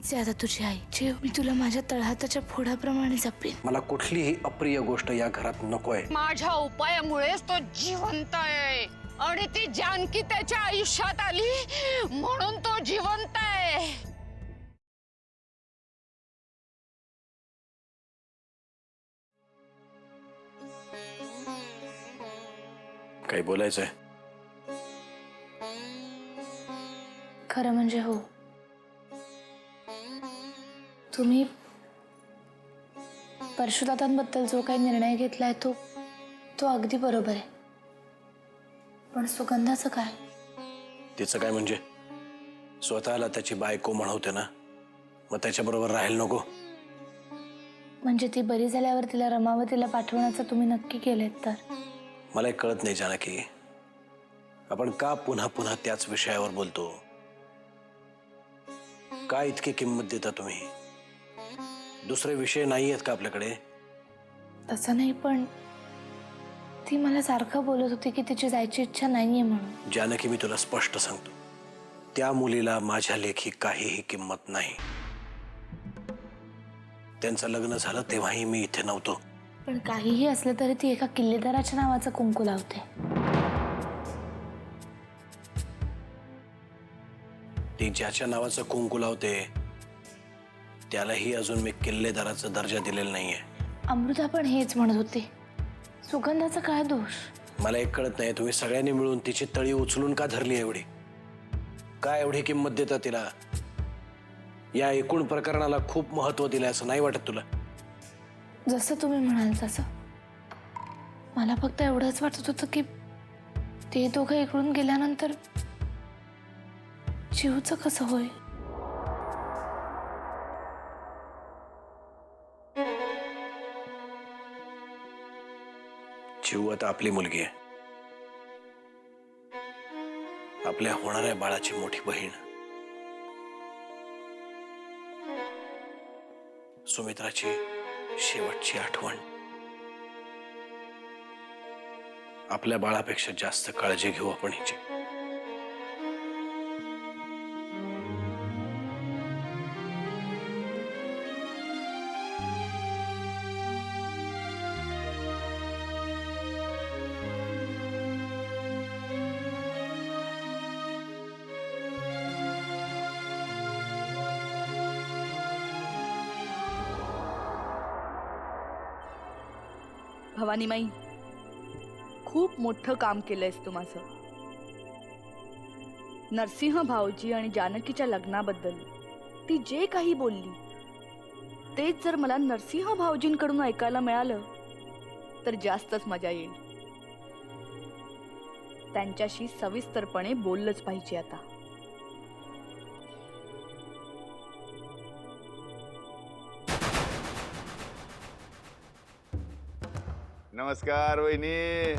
मीच आहे आता तुझी आई। जेव, मी तुला माझ्या तळहाताच्या फोडाप्रमाणे जपेन। मला कुठलीही अप्रिय गोष्ट या घरात नकोय। माझ्या उपायामुळेच तो जिवंत आहे आणि ती जानकी त्याच्या आयुष्यात आली म्हणून तो जिवंत आहे। काही बोलायचंय? खरं म्हणजे हो, तुम्ही परशुदादांबद्दल जो काही निर्णय घेतलाय तो अगदी बरोबर आहे। पण सुगंधाचं काय? तिचं काय म्हणजे? स्वतःला त्याची बायको म्हणवते ना, मग त्याच्याबरोबर राहायला नको? म्हणजे ती बरी झाल्यावर तिला रमावतीला पाठवण्याचं तुम्ही नक्की केलेत तर? मला एक कळत नाही जानकी, आपण का पुन्हा पुन्हा त्याच विषयावर बोलतो? का इतकी किंमत देता तुम्ही? दुसरे विषय नाही आहेत का आपल्याकडे? तसं नाही, पण ती मला सारखं बोलत होती की तिची जायची इच्छा नाहीये म्हणून। जानकी, मी तुला स्पष्ट सांगतो, त्या मुलीला माझ्या लेखी काहीही किंमत नाही। त्यांचं लग्न झालं तेव्हाही मी इथे नव्हतो। पण काहीही असलं तरी ती एका किल्लेदाराच्या नावाचं कुंकू लावते। ती ज्याच्या नावाचं कुंकू लावते त्यालाही अजून मी किल्लेदाराचा दर्जा दिलेला नाहीये। अमृता पण हेच म्हणत होती। सुगंधाचा काय दोष? मला एक कळत नाही, तुम्ही सगळ्यांनी मिळून तिची तळी उचलून का धरली एवढी? काय एवढी किंमत देता तिला? या एकूण प्रकरणाला खूप महत्व दिलंय असं नाही वाटत तुला? जसं तुम्ही म्हणाल तसं। मला फक्त एवढंच वाटत होतं की ते दोघं इकडून गेल्यानंतर जीवचं कसं होईल? जीव आता आपली मुलगी आहे, आपल्या होणाऱ्या बाळाची मोठी बहीण। सुमित्राची शेवटची आठवण। आपल्या बाळापेक्षा जास्त काळजी घेऊ आपण हिची। भवानीमाई, खूप मोठं काम केलंयस तू माझं। नरसिंह भाऊजी आणि जानकीच्या लग्नाबद्दल ती जे काही बोलली तेच जर मला नरसिंह भाऊजींकडून ऐकायला मिळालं तर जास्तच मजा येईल। त्यांच्याशी सविस्तरपणे बोललंच पाहिजे आता। नमस्कार वहिनी।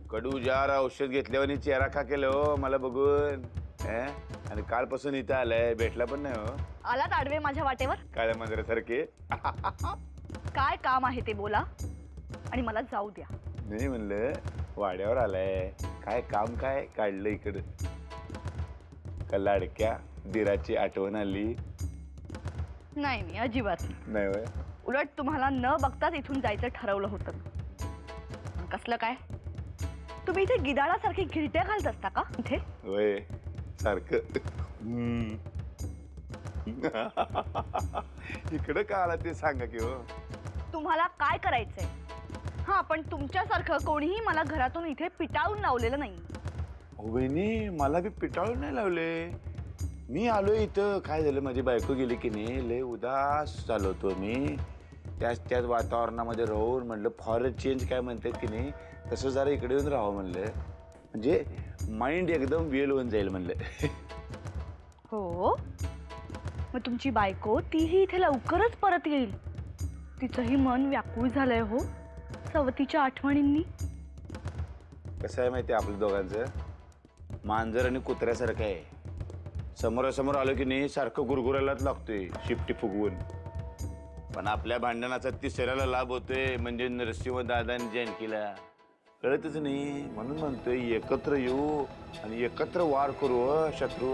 कडू जार औषध घेतल्यावर चेहरा का केलं हो मला बघून? आणि कालपासून इथं आलाय, भेटला पण नाही हो। आलात आडवे माझ्या वाटेवर काळ्या मंदिरासारखे। काय काम आहे ते बोला आणि मला जाऊ द्या। नाही म्हणलं वाड्यावर आलाय, काय काम काय काढलं इकडं? का लाडक्या दिराची आठवण आली? नाही नाही, अजिबात नाही होय? उलट तुम्हाला न बघताच इथून जायचं ठरवलं होतं। कसलं काय? तुम्ही इथे गिधाडासारखी गिरट्या घालत असता का इथे? होय, सारखं। इकडं का आला ते सांगा की हो। तुम्हाला काय करायचंय? हा, पण तुमच्यासारखं कोणीही मला घरातून इथे पिटाळून लावलेलं नाही। वहिनी, मला बी पिटाळून नाही लावले। मी आलोय इथं, काय झालं माझी बायको गेली की नाही, लय उदास झालो होतो मी। त्याच वातावरणामध्ये राहून म्हणलं फॉरेन चेंज काय म्हणतात की नाही, तसं जरा इकडे येऊन राहावं म्हणलं, म्हणजे माइंड एकदम वेल होऊन जाईल म्हणलं। हो, मग तुमची बायको तीही इथे लवकरच परत येईल। तिचंही मन व्याकुळ झालंय हो सवतीच्या आठवणींनी। कसं आहे माहिती आहे आपल्या दोघांचं? मांजर आणि कुत्र्यासारखं आहे, समोरासमोर आलो की नाही सारखं गुरगुरायलाच लागतोय शिपटी फुगवून। पण आपल्या भांडणाचा तिसऱ्याला लाभ होतोय, म्हणजे नरसिंह दादा आणि जानकीला कळतच नाही। म्हणून म्हणतोय एकत्र येऊ आणि एकत्र वार करू शत्रू।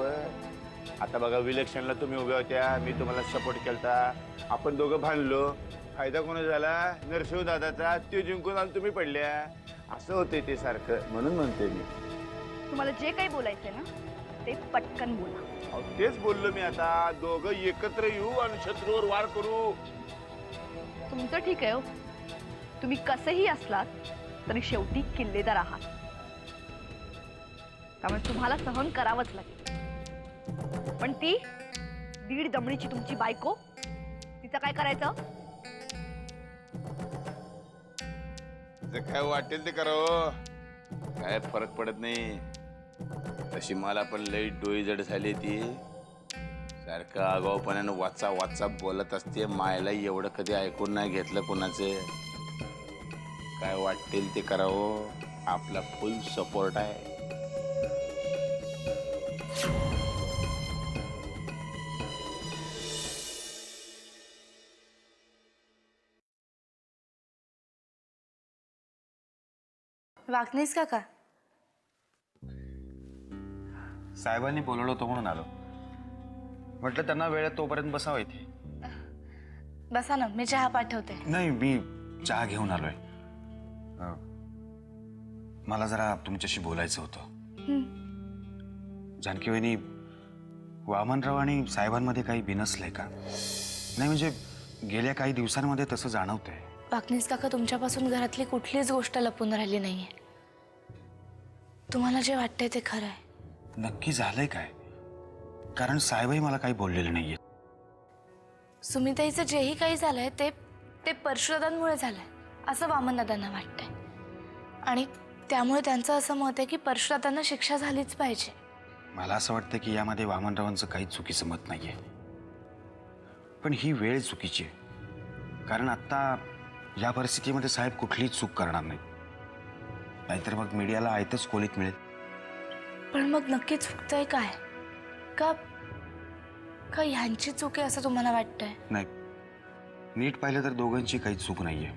आता बघा इलेक्शनला तुम्ही उभ्या होत्या, मी तुम्हाला सपोर्ट केलता, आपण दोघं भांडलो, फायदा कोणा झाला? नरशिव दादाचा, ते जिंकून आणि तुम्ही पडल्या. असं होते ते सारखं, म्हणून म्हणते मी. तुम्हाला जे काही बोलायचंय ना ते पटकन बोला. अहो, तेच बोललो मी. आता दोघं एकत्र येऊ आणि शत्रूवर वार करू. तुमचं ठीक आहे हो, तुम्ही कसेही असलात तरी शेवटी किल्लेदार आहात, त्यामुळे तुम्हाला सहन करावंच लागेल. पण ती दीड दमडीची तुमची बायको, तिचं काय करायचं? काय वाटेल ते करावं, काय फरक पडत नाही. तशी मला पण लई डोई जड झाली ती. सारखं आगाऊपणानं वाचा वाचा बोलत असते. मायला एवढं कधी ऐकून नाही घेतलं कोणाचे. काय वाटेल ते करावं, आपला फुल सपोर्ट आहे. वागणेस काका? साहेबांनी बोलवलं होतं म्हणून आलो. म्हटलं त्यांना वेळेत तोपर्यंत बसावं इथे. बसा ना, मी चहा पाठवते. नाही, मी चहा घेऊन आलोय. मला जरा तुमच्याशी बोलायचं होतं. जानकी वहिनी, वामनराव आणि साहेबांमध्ये काही बिनसलंय का? नाही म्हणजे गेल्या काही दिवसांमध्ये तसं जाणवतंय. वागणेस काका, तुमच्यापासून घरातली कुठलीच गोष्ट लपून राहिली नाहीये. तुम्हाला जे वाटतंय ते खरं आहे. नक्की झालंय काय? कारण साहेबही मला काही बोललेले नाहीये. सुमिताईचं जेही काही झालंय ते परशुदादांमुळे झालंय असं वामनदादांना वाटतंय. आणि त्यामुळे त्यांचं असं मत आहे की परशुदादांना शिक्षा झालीच पाहिजे. मला असं वाटतं की यामध्ये वामनरावांचं काही चुकीचं मत नाहीये. पण ही वेळ चुकीची आहे. कारण आता या परिस्थितीमध्ये साहेब कुठलीच चूक करणार नाही. नाहीतर मग मीडियाला आयतच कोलीत मिळेल. पण मग नक्की चुकतंय काय? का ह्यांची चूक आहे असं तुम्हाला वाटतंय? नाही, नीट पाहिलं तर दोघांची काही चूक नाहीये.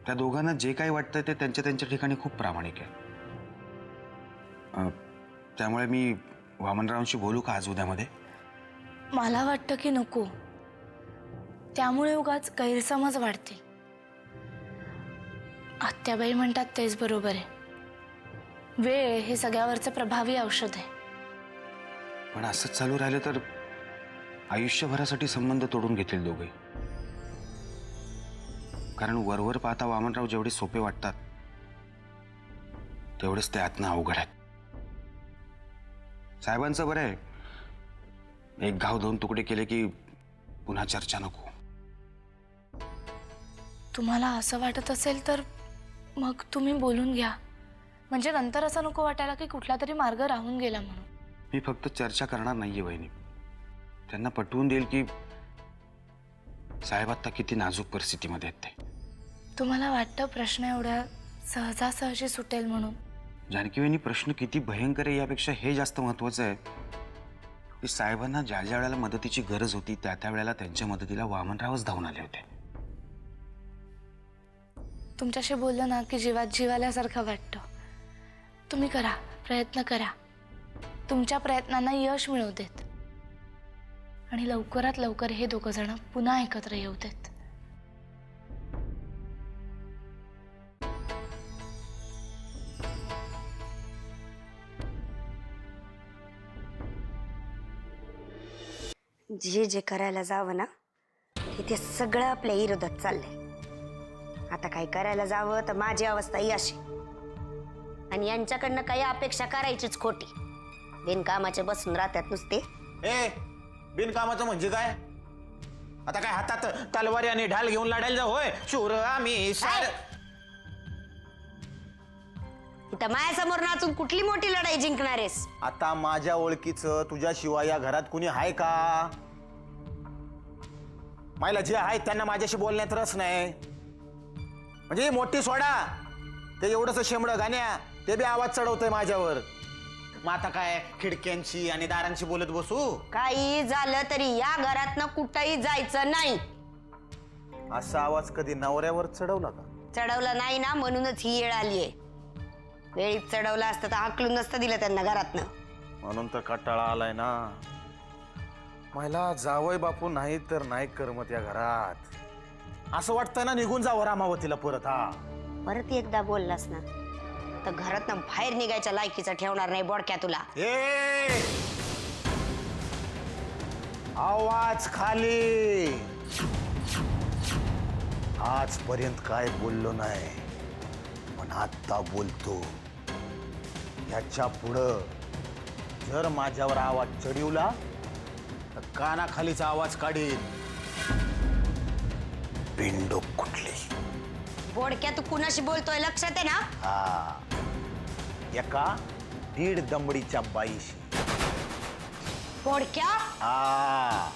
त्या दोघांना जे काही वाटतंय ते त्यांच्या त्यांच्या ठिकाणी खूप प्रामाणिक आहे. त्यामुळे मी वामनरावांशी बोलू का आज उद्यामध्ये? मला वाटतं की नको. त्यामुळे उगाच गैरसमज वाढतील. आत्याबाई म्हणतात तेच बरोबर आहे. वेळ हे सगळ्यावरचं प्रभावी औषध आहे. पण असंच चालू राहिलं तर आयुष्यभरासाठी संबंध तोडून घेतील दोघे. कारण वरवर पाहता वामनराव जेवढे सोपे वाटतात तेवढेच ते आतनं अवघड आहेत. साहेबांचं बरं आहे, एक घाव दोन तुकडे केले की पुन्हा चर्चा नको. तुम्हाला असं वाटत असेल तर मग तुम्ही बोलून घ्या. म्हणजे नंतर असं नको वाटायला की कुठला तरी मार्ग राहून गेला म्हणून. मी फक्त चर्चा करणार नाहीये बहिणी. त्यांना पटवून देईल की साहेब आता किती नाजूक परिस्थितीमध्ये आहेत ते. तुम्हाला वाटतं प्रश्न एवढ्या सहजासहजी सुटेल म्हणून? जानकी वहिनी, प्रश्न किती भयंकर आहे यापेक्षा हे जास्त महत्वाचं आहे की साहेबांना ज्या ज्या वेळेला मदतीची गरज होती त्या त्या वेळेला त्यांच्या मदतीला वामनरावच धावून आले होते. तुमच्याशी बोललं ना की जीवात जीव आल्यासारखं वाटतं. तुम्ही करा, प्रयत्न करा. तुमच्या प्रयत्नांना यश मिळवू देत. आणि लवकरात लवकर हे दोघं जण पुन्हा एकत्र येऊ देत. जे जे करायला जावं ना ते सगळं आपल्या विरोधात चाललंय. आता काही करायला जावं तर माझी अवस्था ही अशी. आणि यांच्याकडनं काही अपेक्षा करायचीच खोटी. बिनकामाचे बसून राहतात नुसते. ए, बिनकामाचं म्हणजे काय? आता काय हातात तलवारी आणि ढाल घेऊन लढायला जाऊ होय? शूर आम्ही इथं माझ्यासमोर नाचून कुठली मोठी लढाई जिंकणारेस? आता माझ्या ओळखीचं तुझ्याशिवाय या घरात कुणी आहे का? मला जे आहेत त्यांना माझ्याशी बोलण्यात रस नाही. म्हणजे मोठी सोडा, ते एवढंच शेंबड गाण्या ते बी आवाज चढवतंय माझ्यावर. मग आता काय खिडक्यांशी आणि दारांशी बोलत बसू? काही झालं तरी या घरातनं कुठंही जायचं नाही. असा आवाज कधी नवऱ्यावर चढवला का? चढवलं नाही ना, म्हणूनच ही येळ आलीये. वेळीत चढवलं असतं तर हाकलून नसतं दिलं त्यांना घरातनं. म्हणून तर कटाळा आलाय ना. मला जावई बापू नाही तर नाही करमत या घरात. असं वाटतं ना निघून जावं रामावतीला परत. हा परत एकदा बोललास ना तर घरात बाहेर निघायच्या लायकीचा ठेवणार नाही बोडक्या तुला. ए आवाज खाली. आजपर्यंत काय बोललो नाही पण आता बोलतो. याच्या पुढं जर माझ्यावर आवाज चढवला तर कानाखालीचा आवाज काढीन. पिंडो कुठली. बोडक्या तू कुणाशी बोलतोय लक्षात आहे ना? हा एका 1.5 दमडीच्या बाईशी. बोडक्या हा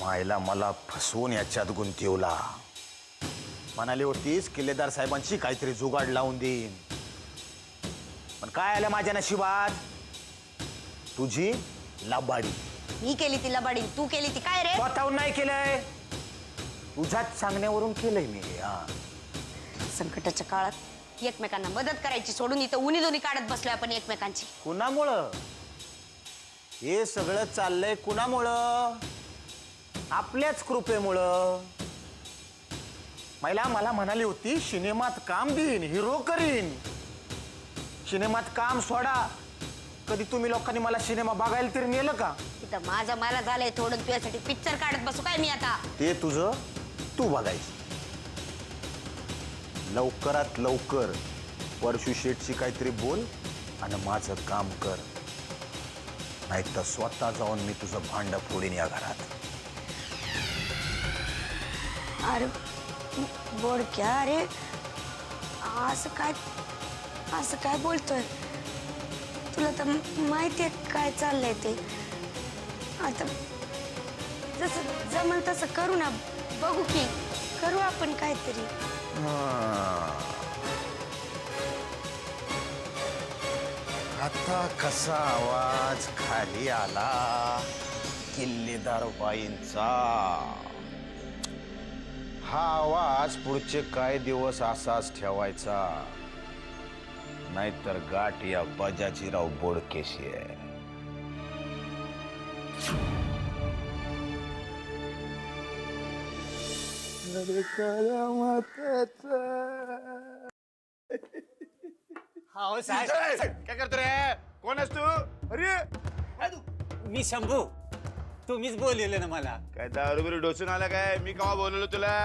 मायला मला फसवून याच्यात गुंतवला. म्हणाली होतीस किल्लेदार साहेबांची काहीतरी जुगाड लावून देईन. पण काय आलं माझ्या नशिबात? तुझी लबाडी. मी केली ती लबाडी, तू केली ती काय रे? स्वतःहून नाही केलंय, तुझ्याच सांगण्यावरून केलंय मी. संकटाच्या काळात एकमेकांना मदत करायची सोडून इथं उनी दोन्ही काढत बसलोय आपण एकमेकांची. कुणामुळं हे सगळं चाललंय? कुणामुळं? आपल्याच कृपेमुळं. मला म्हणाली होती सिनेमात काम देईन, हिरो करीन. सिनेमात काम सोडा, कधी तुम्ही लोकांनी मला सिनेमा बघायला तरी नेलं का? इथं माझं मला झालंय थोडं, तुझ्यासाठी पिक्चर काढत बसू काय मी आता? ते तुझं तू बघायचं. लवकरात लवकर परशू शेठची काहीतरी बोल आणि माझं काम कर, नाही तर स्वतः जाऊन मी तुझं भांड फोडीन या घरात. अरे बोडक्या, अरे असं काय बोलतोय? तुला तर माहितीये काय चाललंय ते. आता जसं जमल तसं करू ना, बघू की करू आपण काहीतरी. आता कसा आवाज खाली आला किल्लेदार बाईंचा. हा आवाज पुढचे काय दिवस असाच ठेवायचा, नाहीतर गाठ या बाजाजीराव बोडकेशी आहे. हो साहेब. काय करतो रे? कोण आहेस तू? अरे मी शंभू, तुम्हीच बोललेलं ना मला. काय दारू बिरू डोसून आला काय? मी केव्हा बोलवलो तुला?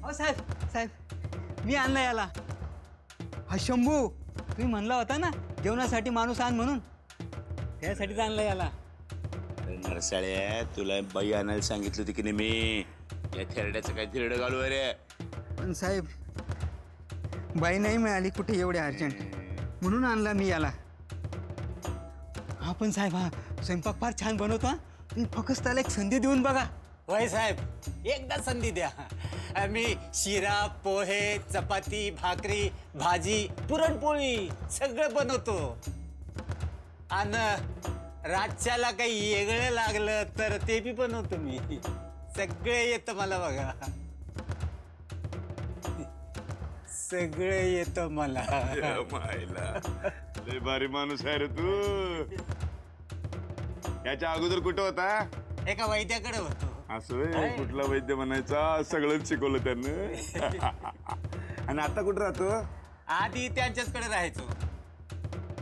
हो साहेब, साहेब मी आणला याला. हा शंभू, तुम्ही म्हणला होता ना जेवणासाठी माणूस आण म्हणून, त्यासाठीच आणलं याला. नरसाळ्या, तुला बाई आणायला सांगितलं होती की नाही मी? या थेरड्याचं काय थेरडं घालू रे? पण साहेब बाई नाही मिळाली कुठे एवढे अर्जंट, म्हणून आणला मी याला. हा पण साहेब, हा स्वयंपाक फार छान बनवतो. हा तुम्ही फक्त त्याला एक संधी देऊन बघा. होय साहेब, एकदा संधी द्या. मी शिरा, पोहे, चपाती, भाकरी, भाजी, पुरणपोळी सगळं बनवतो. आणि रातच्याला काही वेगळं लागलं तर ते बी बनवतो मी. सगळं येतं मला बघा, सगळं येतं मला. मायला लय भारी माणूस आहे रे तू. याच्या अगोदर कुठं होता? एका वैद्याकडे होतो. असं कुठला वैद्य म्हणायचा? सगळंच शिकवलं त्यानं. आणि आता कुठं राहतो? आधी त्यांच्याचकडे राहायचो,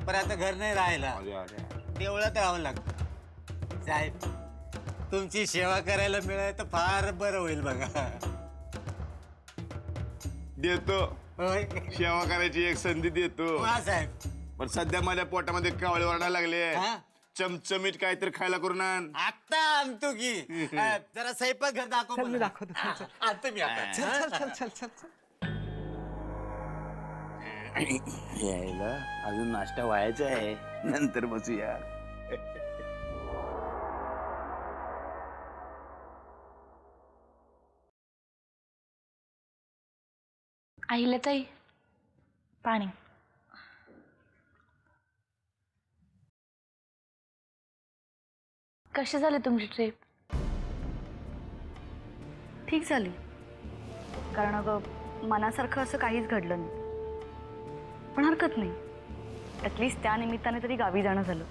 पण आता घर नाही राहायला, देवळात राहावं लागतं. साहेब तुमची सेवा करायला मिळालं तर फार बरं होईल बघा. देतो, होय सेवा करायची एक संधी देतो. हा साहेब. पण सध्या माझ्या पोटामध्ये कावळे वाढायला लागले. हा? चमचमीत काहीतरी खायला करून आण. आता आणतो की. जरा स्वयंपाक घर दाखव. मी दाखवतो. आणतो मी आता. चल चल चल चल चल. यायला अजून नाश्ता व्हायचा आहे, नंतर बसूया. अहिल्याताई, पाणी. कशी झाली तुमची ट्रिप? ठीक झाली, कारण अगं मनासारखं असं काहीच घडलं नाही. पण हरकत नाही, ॲटलिस्ट त्या निमित्ताने तरी गावी जाणं झालं.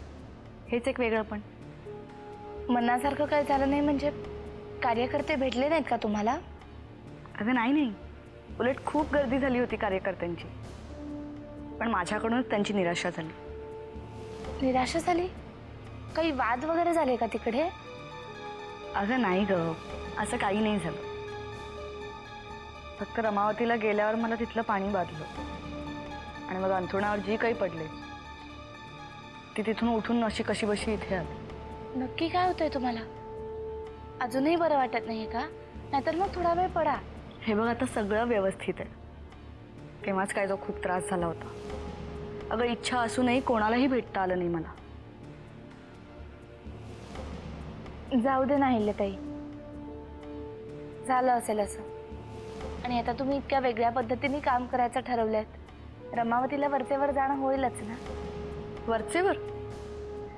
हेच एक वेगळं. पण मनासारखं काय झालं नाही म्हणजे कार्यकर्ते भेटले नाहीत का तुम्हाला? अगं नाही, उलट खूप गर्दी झाली होती कार्यकर्त्यांची, पण माझ्याकडूनच त्यांची निराशा झाली. निराशा झाली? काही वाद वगैरे झाले का तिकडे? अगं नाही ग, असं काही नाही झालं. फक्त रमावतीला गेल्यावर मला तिथलं पाणी बाधलं आणि मग अंथरुणावर जी काही पडले ती तिथून उठून अशी कशी बशी इथे आली. नक्की काय होतंय तुम्हाला? अजूनही बरं वाटत नाहीये का? नाहीतर मग थोडा वेळ पडा. हे बघ, आता सगळं व्यवस्थित आहे. तेव्हाच काय तो खूप त्रास झाला होता. अगं इच्छा असूनही कोणालाही भेटता आलं नाही मला. जाऊ दे ना अहिल्याताई, झालं असेल असं. आणि आता तुम्ही इतक्या वेगळ्या पद्धतीने काम करायचं ठरवलंय, रमावतीला वरचेवर जाणं होईलच ना? वरचेवर?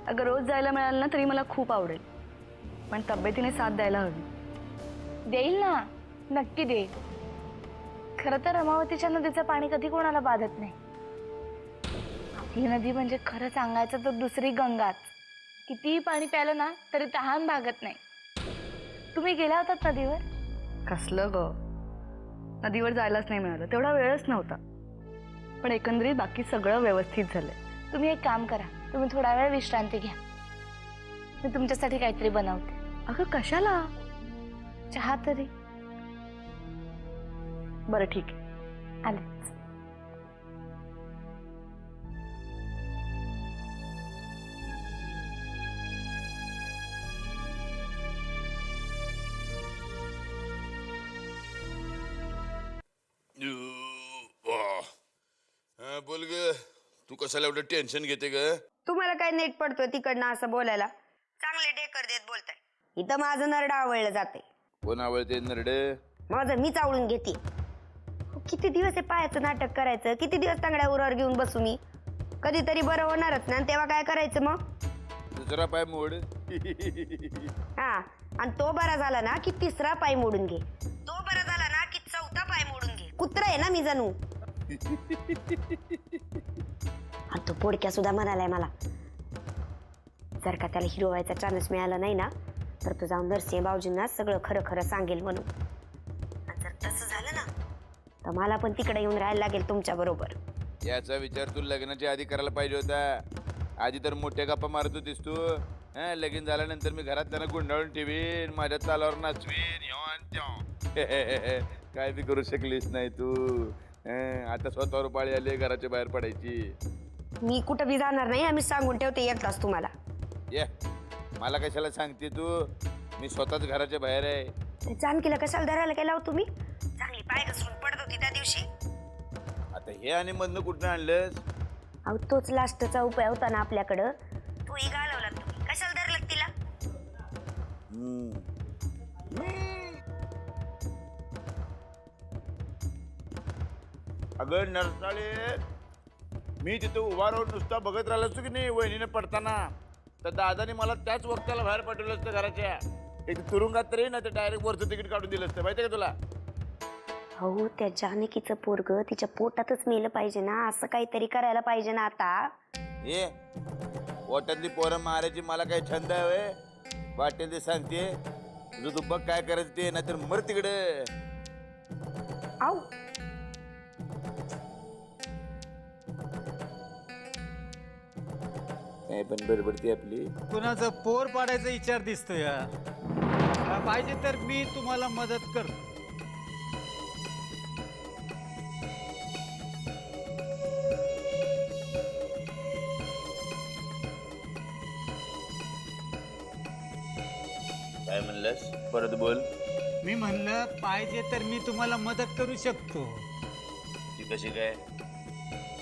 अगं रोज जायला मिळालं ना तरी मला खूप आवडेल, पण तब्येतीने साथ द्यायला हवी. देईल ना, नक्की देईल. खरं तर रमावतीच्या नदीचं पाणी कधी कोणाला बाधत नाही. आपली नदी म्हणजे खरं सांगायचं तर दुसरी गंगाच. कितीही पाणी प्यालं ना तरी तहान भागत नाही. तुम्ही गेला होतात नदीवर? कसलं ग, नदीवर जायलाच नाही मिळालं, तेवढा वेळच नव्हता. पण एकंदरीत बाकी सगळं व्यवस्थित झालंय. तुम्ही एक काम करा, तुम्ही थोडा वेळ विश्रांती घ्या. मी तुमच्यासाठी काहीतरी बनवते. अगं कशाला? चहा तरी. बरं ठीक आहे, आलेच. बोल ग, तू कशाला एवढं टेन्शन घेते ग? तुम्हाला काय नेट पडतोय तिकडनं असं बोलायला? चांगले डेकर देत बोलताय. इथं माझं नरड आवळलं जाते. कोण आवडते नरड? माझं मीच आवळून घेते. किती दिवस हे पायाचं नाटक करायचं? किती दिवस तांगड्या उरावर घेऊन बसू मी? कधीतरी बरं होणारच ना, तेव्हा काय करायचं मग? दुसरा पाय मोड. हा, आणि तो बरा झाला ना की तिसरा पाय मोडून घे. तो बरा झाला ना की चौथा पाय मोडून घे. कुत्रा आहे ना मी जणू. आणि तो पोडक्या सुद्धा म्हणालाय मला, जर का त्याला हिरो व्हायचा चान्स मिळाला नाही ना तर तो जाऊन नरसिंह भाऊजींना सगळं खरं खरं सांगेल म्हणून. आणि जर तसं झालं ना तर मला पण तिकडे येऊन राहायला लागेल तुमच्या बरोबर. याचा विचार तू लग्नाच्या आधी करायला पाहिजे होता. आधी तर मोठ्या गप्पा मारत होतीस तू. लगीन झाल्यानंतर मी घरात त्यांना गुंडाळून ठेवीन, माझ्या तालावर नाचवीन, काय बी करू शकलीस नाही तू. आता स्वतःवर पाळी आली घराच्या बाहेर पडायची. मी कुठं बी जाणार नाही, आम्ही सांगून ठेवते एकदाच तुम्हाला. ये मला कशाला सांगते तू? मी स्वतःच घराच्या बाहेर आहे. जानकीला कशाला धरायला गेला हो तुम्ही? चांगली पाय घसरून पडत होती त्या दिवशी. आता हे आणि मधनं कुठं आणलंस? अहो तोच लास्टचा उपाय होता ना आपल्याकडं, तोही घालवला तुम्ही. कशाला धरलं तिला? अगं नरसाळे, मी तिथं उभा राहून नुसता बघत राहिलो असतो की नाही वहिनीने पडताना, तर दादाने मला त्याच वक्ताला बाहेर पाठवलं असतं घराच्या. एक तुरुंगात तरी ना, तर डायरेक्ट वरचं तिकीट काढून दिलं असतं. माहितीये का तुला? हो, त्या जानकीचं पोरग तिच्या पोटातच मेलं पाहिजे ना, असं काहीतरी करायला पाहिजे ना आता. ये पोटातली पोरं मारायची मला काही छंद आहे व्हय? वाटेल ते सांगते. तुझं तू बघ काय करायचं ते, नाहीतर मर तिकडे. आऊ, काय पण बडबडती आपली. कुणाचं पोर पाडायचा विचार दिसतोय. पाहिजे तर मी तुम्हाला मदत करतो. काय म्हणलंस? परत बोल. मी म्हणलं पाहिजे तर मी तुम्हाला मदत करू शकतो. ती कशी काय?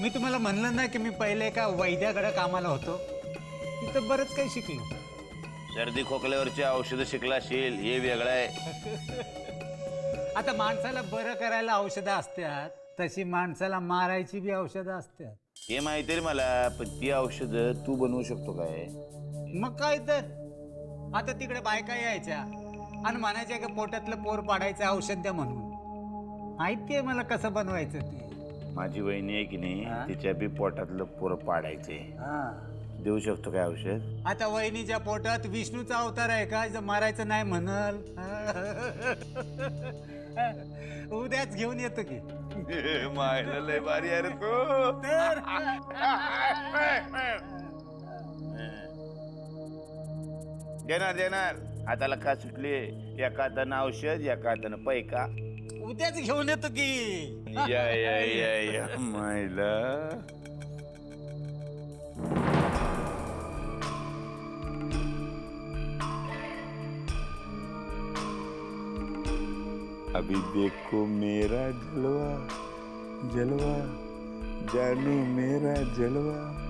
मी तुम्हाला म्हणलं ना की मी पहिले एका वैद्याकडे कामाला होतो, तिथं बरंच काही शिकलो. सर्दी खोकल्यावरची औषधं शिकला असेल, हे वेगळं आहे. आता माणसाला बरं करायला औषधं असतात, तशी माणसाला मारायची बी औषधं असतात. हे माहिती आहे मला, पण ती औषधं तू बनवू शकतो काय? मग काय तर, आता तिकडे बायका यायच्या आणि म्हणायच्या की पोटातलं पोर पाडायचं औषध द्या म्हणून. माहिती आहे मला कसं बनवायचं ते. माझी वहिनी आहे की नाही, तिच्या बी पोटातलं पोर पाडायचे. देऊ शकतो काय औषध? आता वहिनीच्या पोटात विष्णूचा अवतार आहे का जर मारायचं नाही म्हणाल? उद्याच घेऊन येतो की. मायला लय भारी आहे रे तू. तर देणार हाताला का सुटली? एका हातानं औषध, एका हातानं पैका. उद्याच घेऊन येतो की. या मायला. अभी देखो मेरा जलवा, जलवा जानू मेरा जलवा.